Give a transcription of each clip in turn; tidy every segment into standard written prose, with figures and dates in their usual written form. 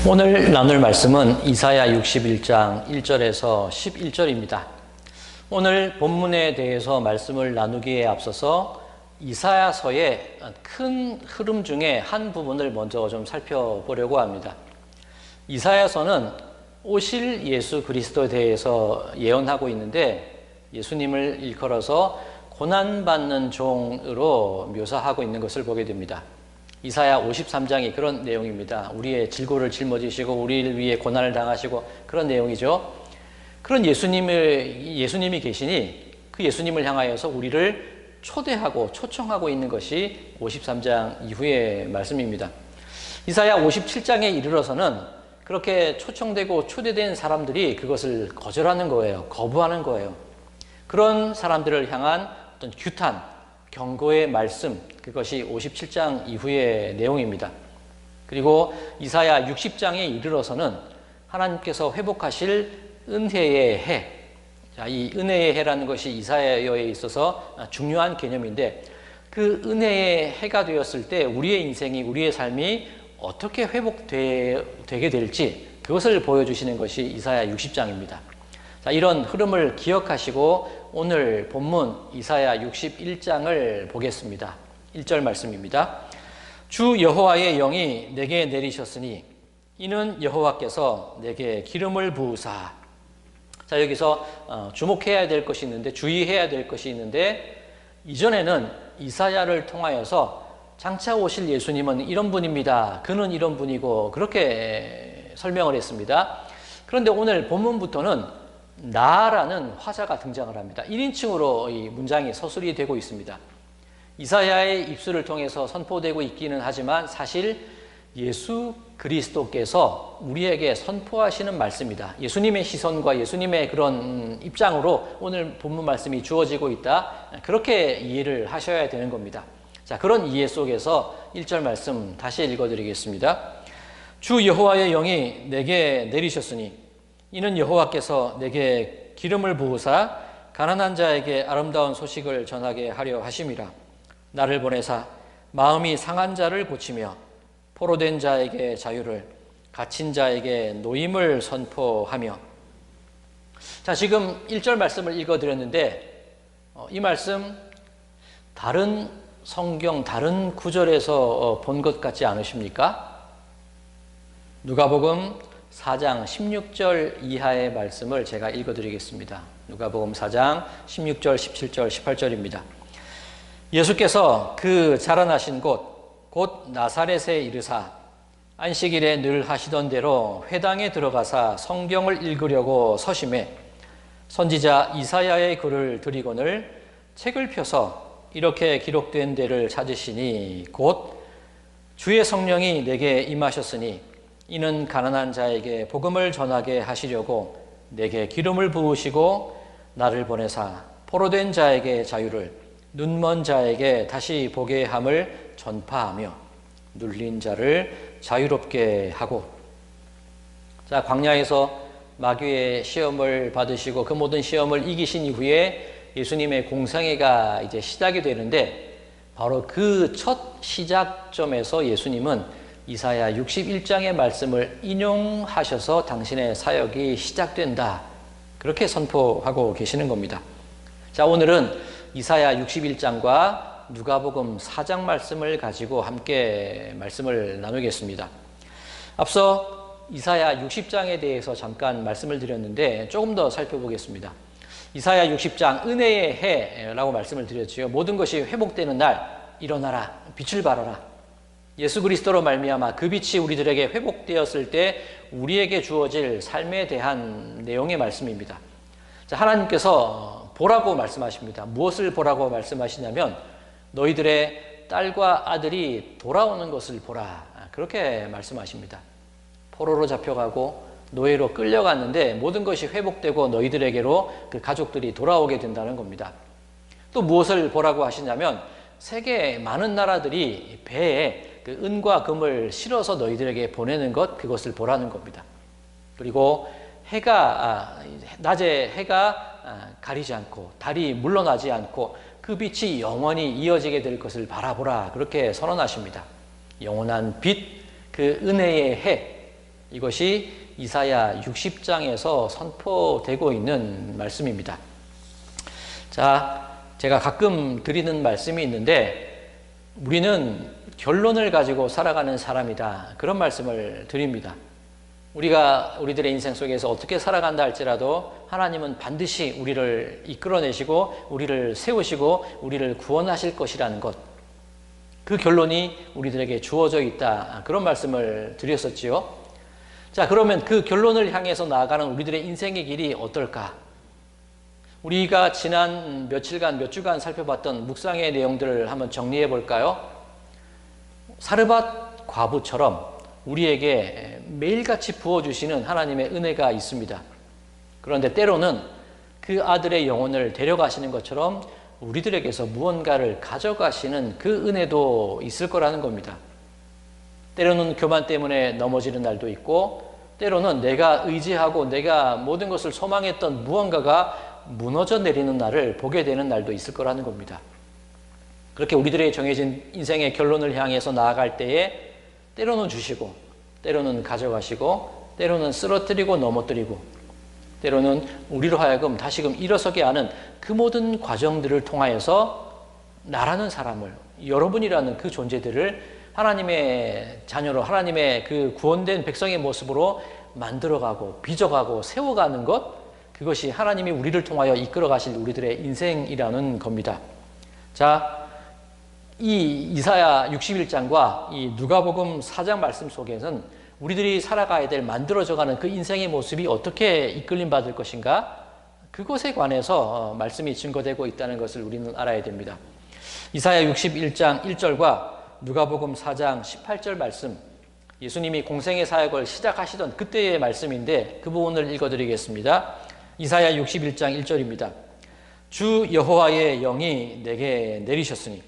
오늘 나눌 말씀은 이사야 61장 1절에서 11절입니다. 오늘 본문에 대해서 말씀을 나누기에 앞서서 이사야서의 큰 흐름 중에 한 부분을 먼저 좀 살펴보려고 합니다. 이사야서는 오실 예수 그리스도에 대해서 예언하고 있는데 예수님을 일컬어서 고난받는 종으로 묘사하고 있는 것을 보게 됩니다. 이사야 53장이 그런 내용입니다. 우리의 질고를 짊어지시고 우리를 위해 고난을 당하시고 그런 내용이죠. 그런 예수님이 계시니 그 예수님을 향하여서 우리를 초대하고 초청하고 있는 것이 53장 이후의 말씀입니다. 이사야 57장에 이르러서는 그렇게 초청되고 초대된 사람들이 그것을 거절하는 거예요. 거부하는 거예요. 그런 사람들을 향한 어떤 규탄, 경고의 말씀, 그것이 57장 이후의 내용입니다. 그리고 이사야 60장에 이르러서는 하나님께서 회복하실 은혜의 해, 이 은혜의 해라는 것이 이사야에 있어서 중요한 개념인데 그 은혜의 해가 되었을 때 우리의 인생이, 우리의 삶이 어떻게 회복되게 될지 그것을 보여주시는 것이 이사야 60장입니다. 자, 이런 흐름을 기억하시고 오늘 본문 이사야 61장을 보겠습니다. 1절 말씀입니다. 주 여호와의 영이 내게 내리셨으니 이는 여호와께서 내게 기름을 부으사. 자, 여기서 주목해야 될 것이 있는데, 주의해야 될 것이 있는데, 이전에는 이사야를 통하여서 장차 오실 예수님은 이런 분입니다. 그는 이런 분이고 그렇게 설명을 했습니다. 그런데 오늘 본문부터는 나라는 화자가 등장을 합니다. 1인칭으로 이 문장이 서술이 되고 있습니다. 이사야의 입술을 통해서 선포되고 있기는 하지만 사실 예수 그리스도께서 우리에게 선포하시는 말씀이다. 예수님의 시선과 예수님의 그런 입장으로 오늘 본문 말씀이 주어지고 있다. 그렇게 이해를 하셔야 되는 겁니다. 자, 그런 이해 속에서 1절 말씀 다시 읽어드리겠습니다. 주 여호와의 영이 내게 내리셨으니 이는 여호와께서 내게 기름을 부으사 가난한 자에게 아름다운 소식을 전하게 하려 하심이라. 나를 보내사 마음이 상한 자를 고치며 포로된 자에게 자유를, 갇힌 자에게 노임을 선포하며. 자, 지금 1절 말씀을 읽어드렸는데 이 말씀 다른 성경 다른 구절에서 본 것 같지 않으십니까? 누가복음 4장 16절 이하의 말씀을 제가 읽어드리겠습니다. 누가복음 4장 16절, 17절, 18절입니다. 예수께서 그 자라나신 곧 나사렛에 이르사 안식일에 늘 하시던 대로 회당에 들어가사 성경을 읽으려고 서심해 선지자 이사야의 글을 들이거늘 책을 펴서 이렇게 기록된 데를 찾으시니 곧 주의 성령이 내게 임하셨으니 이는 가난한 자에게 복음을 전하게 하시려고 내게 기름을 부으시고 나를 보내사 포로된 자에게 자유를, 눈먼 자에게 다시 보게 함을 전파하며 눌린 자를 자유롭게 하고. 자, 광야에서 마귀의 시험을 받으시고 그 모든 시험을 이기신 이후에 예수님의 공생애가 이제 시작이 되는데 바로 그 첫 시작점에서 예수님은 이사야 61장의 말씀을 인용하셔서 당신의 사역이 시작된다. 그렇게 선포하고 계시는 겁니다. 자, 오늘은 이사야 61장과 누가복음 4장 말씀을 가지고 함께 말씀을 나누겠습니다. 앞서 이사야 60장에 대해서 잠깐 말씀을 드렸는데 조금 더 살펴보겠습니다. 이사야 60장 은혜의 해라고 말씀을 드렸지요. 모든 것이 회복되는 날 일어나라, 빛을 발하라. 예수 그리스도로 말미암아 그 빛이 우리들에게 회복되었을 때 우리에게 주어질 삶에 대한 내용의 말씀입니다. 자, 하나님께서 보라고 말씀하십니다. 무엇을 보라고 말씀하시냐면 너희들의 딸과 아들이 돌아오는 것을 보라. 그렇게 말씀하십니다. 포로로 잡혀가고 노예로 끌려갔는데 모든 것이 회복되고 너희들에게로 그 가족들이 돌아오게 된다는 겁니다. 또 무엇을 보라고 하시냐면 세계 많은 나라들이 배에 그 은과 금을 실어서 너희들에게 보내는 것, 그것을 보라는 겁니다. 그리고 낮에 해가 가리지 않고 달이 물러나지 않고 그 빛이 영원히 이어지게 될 것을 바라보라. 그렇게 선언하십니다. 영원한 빛, 그 은혜의 해, 이것이 이사야 60장에서 선포되고 있는 말씀입니다. 자, 제가 가끔 드리는 말씀이 있는데 우리는 결론을 가지고 살아가는 사람이다. 그런 말씀을 드립니다. 우리가 우리들의 인생 속에서 어떻게 살아간다 할지라도 하나님은 반드시 우리를 이끌어내시고 우리를 세우시고 우리를 구원하실 것이라는 것, 그 결론이 우리들에게 주어져 있다. 그런 말씀을 드렸었지요. 자, 그러면 그 결론을 향해서 나아가는 우리들의 인생의 길이 어떨까? 우리가 지난 며칠간, 몇 주간 살펴봤던 묵상의 내용들을 한번 정리해 볼까요? 사르밧 과부처럼 우리에게 매일같이 부어주시는 하나님의 은혜가 있습니다. 그런데 때로는 그 아들의 영혼을 데려가시는 것처럼 우리들에게서 무언가를 가져가시는 그 은혜도 있을 거라는 겁니다. 때로는 교만 때문에 넘어지는 날도 있고, 때로는 내가 의지하고 내가 모든 것을 소망했던 무언가가 무너져 내리는 날을 보게 되는 날도 있을 거라는 겁니다. 그렇게 우리들의 정해진 인생의 결론을 향해서 나아갈 때에 때로는 주시고, 때로는 가져가시고, 때로는 쓰러뜨리고 넘어뜨리고, 때로는 우리로 하여금 다시금 일어서게 하는 그 모든 과정들을 통하여서 나라는 사람을, 여러분이라는 그 존재들을 하나님의 자녀로, 하나님의 그 구원된 백성의 모습으로 만들어가고 빚어가고 세워가는 것, 그것이 하나님이 우리를 통하여 이끌어 가실 우리들의 인생이라는 겁니다. 자, 이 이사야 61장과 이 누가복음 4장 말씀 속에서는 우리들이 살아가야 될 만들어져가는 그 인생의 모습이 어떻게 이끌림 받을 것인가, 그것에 관해서 말씀이 증거되고 있다는 것을 우리는 알아야 됩니다. 이사야 61장 1절과 누가복음 4장 18절 말씀, 예수님이 공생의 사역을 시작하시던 그때의 말씀인데 그 부분을 읽어드리겠습니다. 이사야 61장 1절입니다. 주 여호와의 영이 내게 내리셨으니.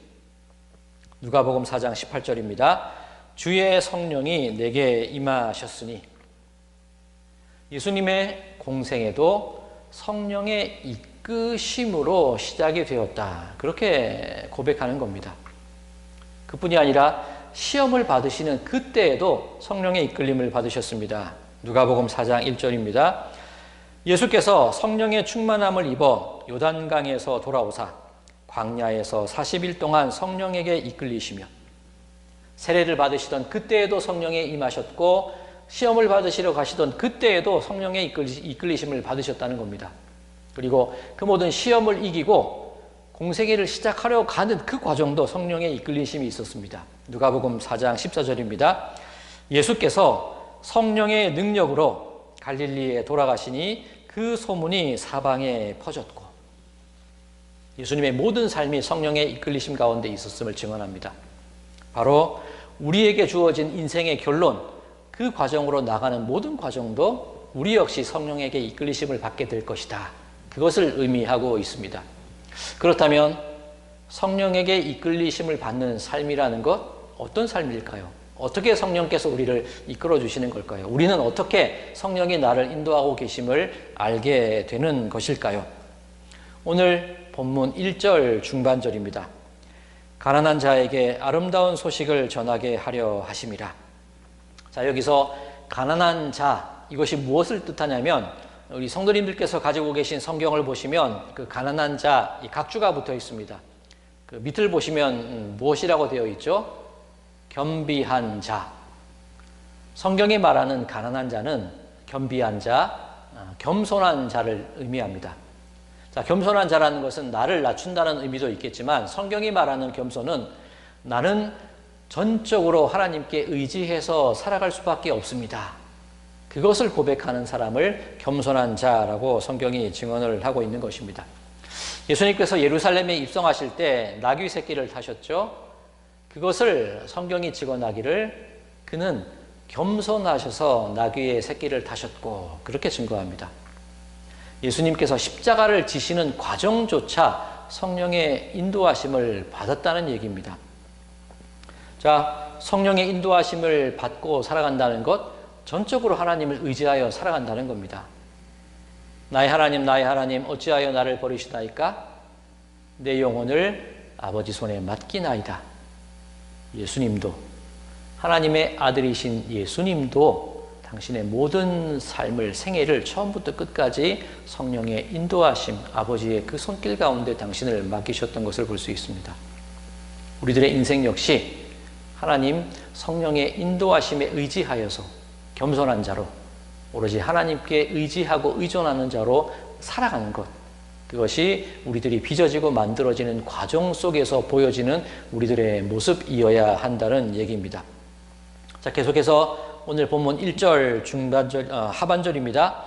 누가복음 4장 18절입니다. 주의 성령이 내게 임하셨으니. 예수님의 공생에도 성령의 이끄심으로 시작이 되었다. 그렇게 고백하는 겁니다. 그뿐이 아니라 시험을 받으시는 그때에도 성령의 이끌림을 받으셨습니다. 누가복음 4장 1절입니다. 예수께서 성령의 충만함을 입어 요단강에서 돌아오사 광야에서 40일 동안 성령에게 이끌리시며, 세례를 받으시던 그때에도 성령에 임하셨고 시험을 받으시러 가시던 그때에도 성령의 이끌리심을 받으셨다는 겁니다. 그리고 그 모든 시험을 이기고 공생애를 시작하려 가는 그 과정도 성령의 이끌리심이 있었습니다. 누가복음 4장 14절입니다. 예수께서 성령의 능력으로 갈릴리에 돌아가시니 그 소문이 사방에 퍼졌고, 예수님의 모든 삶이 성령의 이끌리심 가운데 있었음을 증언합니다. 바로 우리에게 주어진 인생의 결론, 그 과정으로 나가는 모든 과정도 우리 역시 성령에게 이끌리심을 받게 될 것이다. 그것을 의미하고 있습니다. 그렇다면 성령에게 이끌리심을 받는 삶이라는 것, 어떤 삶일까요? 어떻게 성령께서 우리를 이끌어 주시는 걸까요? 우리는 어떻게 성령이 나를 인도하고 계심을 알게 되는 것일까요? 오늘 본문 1절 중반절입니다. 가난한 자에게 아름다운 소식을 전하게 하려 하심이라. 자, 여기서 가난한 자, 이것이 무엇을 뜻하냐면, 우리 성도님들께서 가지고 계신 성경을 보시면 그 가난한 자, 이 각주가 붙어 있습니다. 그 밑을 보시면 무엇이라고 되어 있죠? 겸비한 자. 성경이 말하는 가난한 자는 겸비한 자, 겸손한 자를 의미합니다. 자, 겸손한 자라는 것은 나를 낮춘다는 의미도 있겠지만, 성경이 말하는 겸손은 나는 전적으로 하나님께 의지해서 살아갈 수밖에 없습니다. 그것을 고백하는 사람을 겸손한 자라고 성경이 증언을 하고 있는 것입니다. 예수님께서 예루살렘에 입성하실 때 나귀 새끼를 타셨죠. 그것을 성경이 증언하기를 그는 겸손하셔서 나귀의 새끼를 타셨고, 그렇게 증거합니다. 예수님께서 십자가를 지시는 과정조차 성령의 인도하심을 받았다는 얘기입니다. 자, 성령의 인도하심을 받고 살아간다는 것, 전적으로 하나님을 의지하여 살아간다는 겁니다. 나의 하나님 어찌하여 나를 버리시나이까? 내 영혼을 아버지 손에 맡기나이다. 예수님도, 하나님의 아들이신 예수님도 당신의 모든 삶을, 생애를 처음부터 끝까지 성령의 인도하심, 아버지의 그 손길 가운데 당신을 맡기셨던 것을 볼 수 있습니다. 우리들의 인생 역시 하나님 성령의 인도하심에 의지하여서 겸손한 자로, 오로지 하나님께 의지하고 의존하는 자로 살아가는 것, 그것이 우리들이 빚어지고 만들어지는 과정 속에서 보여지는 우리들의 모습이어야 한다는 얘기입니다. 자, 계속해서 오늘 본문 1절 하반절입니다.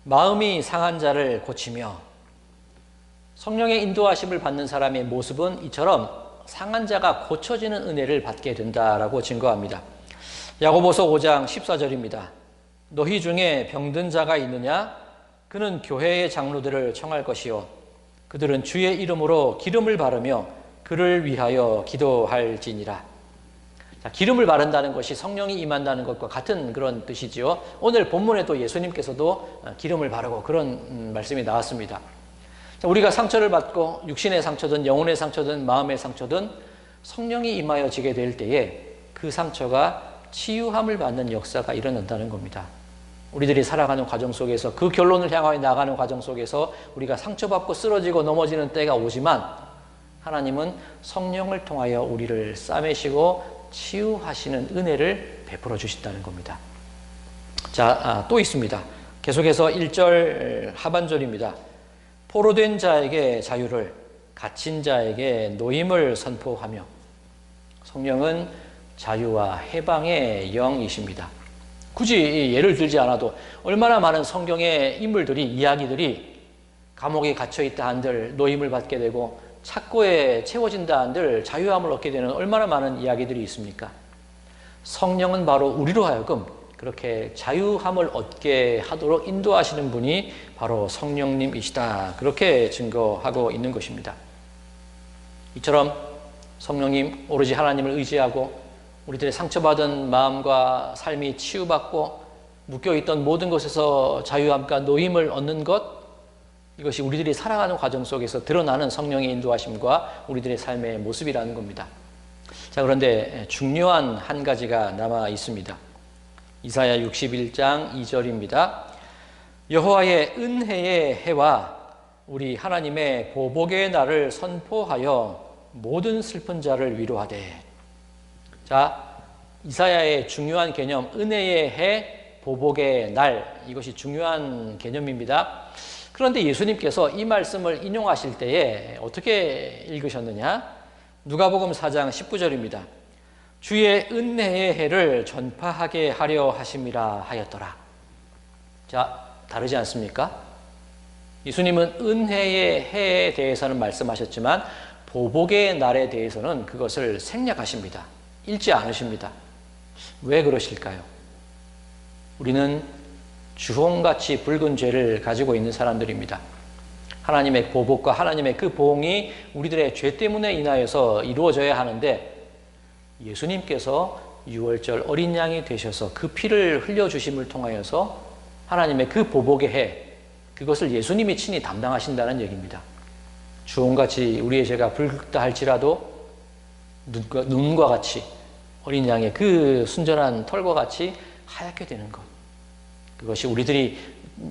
마음이 상한 자를 고치며. 성령의 인도하심을 받는 사람의 모습은 이처럼 상한 자가 고쳐지는 은혜를 받게 된다라고 증거합니다. 야고보서 5장 14절입니다. 너희 중에 병든 자가 있느냐? 그는 교회의 장로들을 청할 것이요 그들은 주의 이름으로 기름을 바르며 그를 위하여 기도할지니라. 자, 기름을 바른다는 것이 성령이 임한다는 것과 같은 그런 뜻이지요. 오늘 본문에도 예수님께서도 기름을 바르고 그런 말씀이 나왔습니다. 자, 우리가 상처를 받고 육신의 상처든 영혼의 상처든 마음의 상처든 성령이 임하여지게 될 때에 그 상처가 치유함을 받는 역사가 일어난다는 겁니다. 우리들이 살아가는 과정 속에서 그 결론을 향하여 나가는 과정 속에서 우리가 상처받고 쓰러지고 넘어지는 때가 오지만 하나님은 성령을 통하여 우리를 싸매시고 치유하시는 은혜를 베풀어 주신다는 겁니다. 자, 또 있습니다. 계속해서 1절 하반절입니다. 포로된 자에게 자유를, 갇힌 자에게 노임을 선포하며. 성령은 자유와 해방의 영이십니다. 굳이 예를 들지 않아도 얼마나 많은 성경의 인물들이, 이야기들이 감옥에 갇혀있다 한들 노임을 받게 되고 착고에 채워진다 한들 자유함을 얻게 되는 얼마나 많은 이야기들이 있습니까? 성령은 바로 우리로 하여금 그렇게 자유함을 얻게 하도록 인도하시는 분이 바로 성령님이시다. 그렇게 증거하고 있는 것입니다. 이처럼 성령님, 오로지 하나님을 의지하고 우리들의 상처받은 마음과 삶이 치유받고 묶여있던 모든 것에서 자유함과 노임을 얻는 것, 이것이 우리들이 살아가는 과정 속에서 드러나는 성령의 인도하심과 우리들의 삶의 모습이라는 겁니다. 자, 그런데 중요한 한 가지가 남아 있습니다. 이사야 61장 2절입니다. 여호와의 은혜의 해와 우리 하나님의 보복의 날을 선포하여 모든 슬픈 자를 위로하되. 자, 이사야의 중요한 개념, 은혜의 해, 보복의 날, 이것이 중요한 개념입니다. 그런데 예수님께서 이 말씀을 인용하실 때에 어떻게 읽으셨느냐? 누가복음 4장 19절입니다. 주의 은혜의 해를 전파하게 하려 하심이라 하였더라. 자, 다르지 않습니까? 예수님은 은혜의 해에 대해서는 말씀하셨지만 보복의 날에 대해서는 그것을 생략하십니다. 읽지 않으십니다. 왜 그러실까요? 우리는 주홍같이 붉은 죄를 가지고 있는 사람들입니다. 하나님의 보복과 하나님의 그 보응이 우리들의 죄 때문에 인하여서 이루어져야 하는데 예수님께서 6월절 어린 양이 되셔서 그 피를 흘려주심을 통하여서 하나님의 그 보복의 해, 그것을 예수님이 친히 담당하신다는 얘기입니다. 주홍같이 우리의 죄가 붉다 할지라도 눈과 같이 어린 양의 그 순전한 털과 같이 하얗게 되는 것, 그것이 우리들이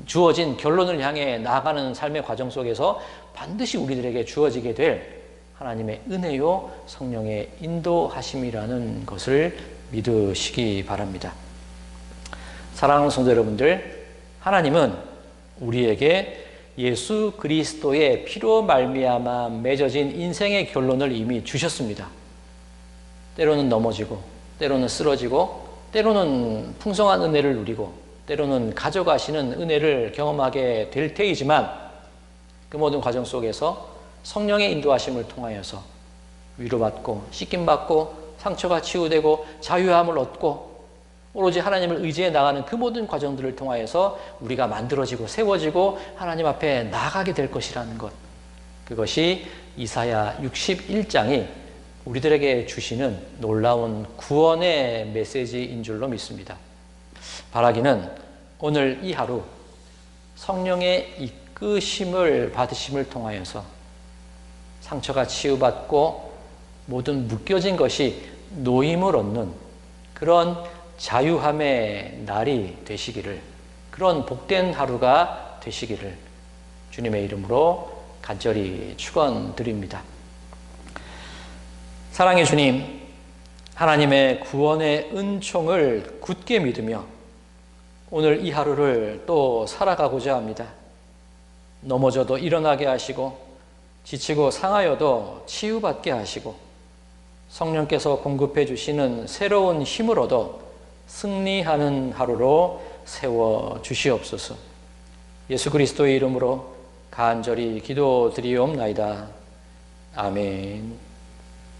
주어진 결론을 향해 나아가는 삶의 과정 속에서 반드시 우리들에게 주어지게 될 하나님의 은혜요 성령의 인도하심이라는 것을 믿으시기 바랍니다. 사랑하는 성도 여러분들, 하나님은 우리에게 예수 그리스도의 피로 말미암아 맺어진 인생의 결론을 이미 주셨습니다. 때로는 넘어지고, 때로는 쓰러지고, 때로는 풍성한 은혜를 누리고, 때로는 가져가시는 은혜를 경험하게 될 테이지만 그 모든 과정 속에서 성령의 인도하심을 통하여서 위로받고 씻김받고 상처가 치유되고 자유함을 얻고 오로지 하나님을 의지해 나가는 그 모든 과정들을 통하여서 우리가 만들어지고 세워지고 하나님 앞에 나아가게 될 것이라는 것, 그것이 이사야 61장이 우리들에게 주시는 놀라운 구원의 메시지인 줄로 믿습니다. 바라기는 오늘 이 하루 성령의 이끄심을 받으심을 통하여서 상처가 치유받고 모든 묶여진 것이 노임을 얻는 그런 자유함의 날이 되시기를, 그런 복된 하루가 되시기를 주님의 이름으로 간절히 축원드립니다. 사랑의 주님, 하나님의 구원의 은총을 굳게 믿으며 오늘 이 하루를 또 살아가고자 합니다. 넘어져도 일어나게 하시고 지치고 상하여도 치유받게 하시고 성령께서 공급해 주시는 새로운 힘을 얻어 승리하는 하루로 세워 주시옵소서. 예수 그리스도의 이름으로 간절히 기도드리옵나이다. 아멘.